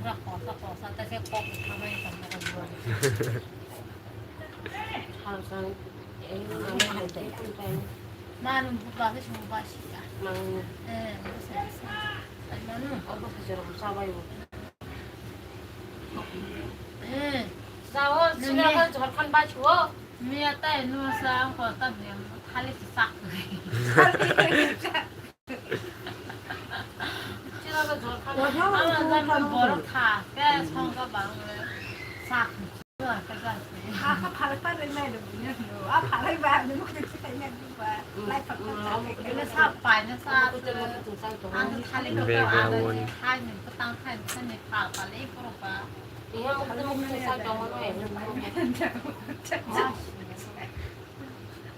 사តែ꼭 가만히 있다가 항상 애는 안 돼. 나는 무바가 무바시야. 나는 예, 무슨 나는 어버이처럼 싸워요. 예. 싸워 지나가 저칸 봐 줘. 미야 따에 누워서 거다 미야 탈리스 싹. 지나가 저칸 봐. 아마 난 버럭 타. 그 성가 방을 싹.เขาพาไปเป็นแม่ดูเนี่ยหนูว่าพาไปบ้านนึกว่าจะไปแม่ดีกว่าไล่ฝักกัน 근데 사 빠이는 사. 안 탈리고 안 하는 그 땅에 선에 파 빨리 풀어 봐. 이거 먹는 거 싸정은 왜?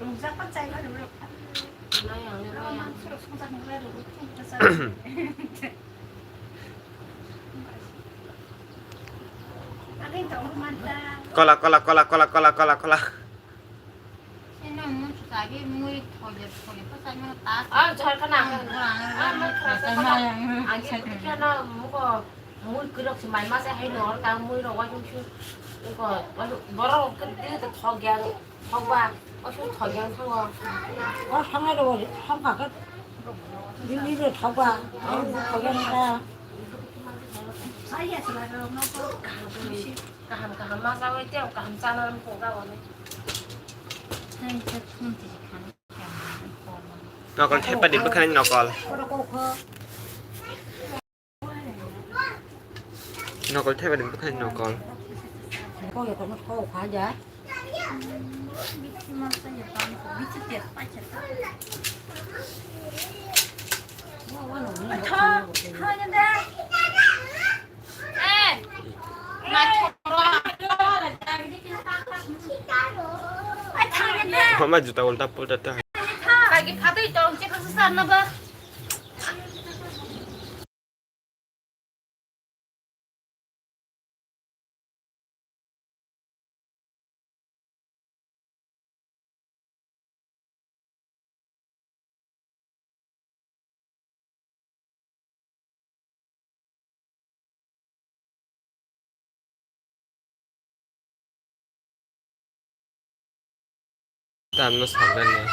ลุงซักเข้าใจว่าหนูหรอก 나야 เรามา 내가 สรุปสงสารหนูเลยหรือจะซักอะไรต่อมันจะ 거라. 얘는 뭐 자기 물이 거기 퍼사면 다. 아, 잘 가나. 아, 뭐 그래서 아기 그렇게나 뭐가 물 그렇게 많이 마셔 해 놓을 까 물로 와좀 이거 뭐라고 그때도 더 그냥 더봐 어서 더 그냥 상어 상하로 상가가 일일이 더봐 거기다 사이에서 나가 놓고 감 마사고 있대요. 감 짜는 보가 오네. 진짜 촌지 가는 게 너걸 태빠디 북한인 너걸 그러고 너걸 태빠디 북한인 너걸 거기 놓고 가자 밑만 써야 밑에 때 빠졌다. 하는데 에! 나 엄마 주다 올다 뿌렸다 자기 파도 있다. 언제 가서 샀나 봐. 다음로 사그라네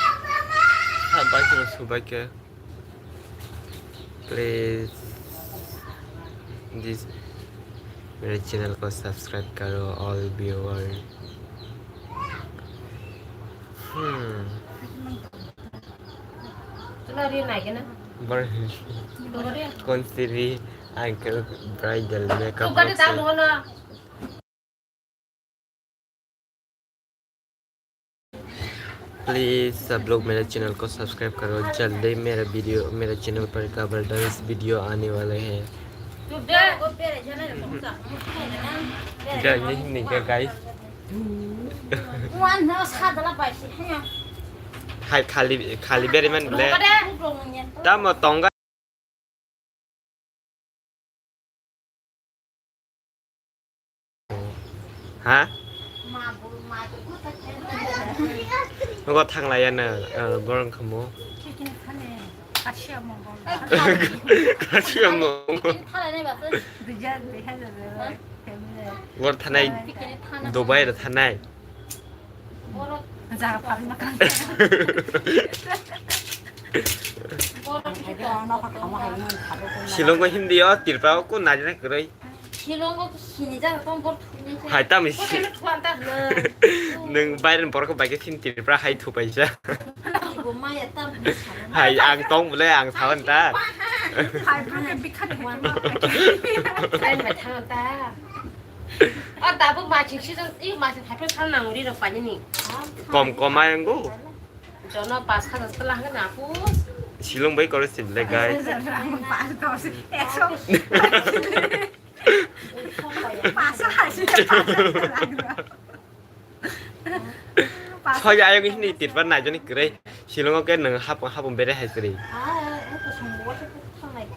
사바키로 수바키 please this मेरे चैनल को सब्सक्राइब करो ऑल व्यूअर तुला này cái nữa. कौन सी भी uncle bridal makeup Không có đi tao luôn à. प्लीज़ सब लोग मेरे चैनल को सब्सक्राइब करो जल्दी मेरे चैनल पर कवर डांस वीडियो आने वाले हैं नहीं क्या गाइस 완전 사들라 봐야지. हाय खाली बेरी में बोले तब मैं तोंगा हाँ nó thằng này anh bron không mua 같이 먹어 같이 먹어 타라네 봤어? 늦어 늦어서 때문에 뭐 thằng này Dubai là thằng này 자가 밥이 막 실은 거 힘들어 딜바고 꼭 나중에 그래 이런 것도 신이잖아. 똥볼 투니지. hai tao mình Khoan ta. nâng bay lên bỏ cái bài cái phim tiền ra hay thuộc bài ra 이거 마야 땀. hay ăn tông với ăn tháo anh ta 잘 그렇게 빅하게 Anh phải thằng ta. Ta bước mà chính xác ý mà sẽ thấy thằng nào đi được phải như nhỉ? còn mai ăn gỗ Cho nó pass khăn là cái nào cũng 실은 왜 그랬을 래 guys thôi ai cái này tiệt văn này cho nên cười 실은 có cái nâng hấp một bên hay gì 이것도 정보가 참 này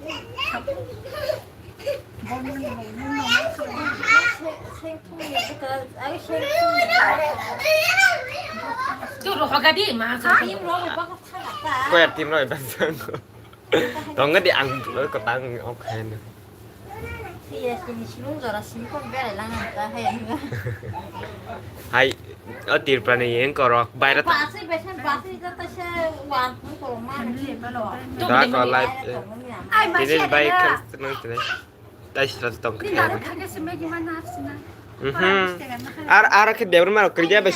생통이 그 아이 생통이. Chú họ cái đi mà 아 힘으로 오빠가 찾았다. quẹt tim rồi bạn sơn còn cái đi ăn rồi có tăng ok nữa Thì chính luôn rồi là xin con bé lại lăng người ta hẹn nữa. Hai tir prane yang korok bayar tak Pasti biasanya pasti kita saya wantu kalau mana sih belum. dah kau live Ai mà ini xe baik này kan là senang tu dah istirahat tong đi vào được thằng cái xe mấy cái mà nát xin ar ar ke devar mana kerja bes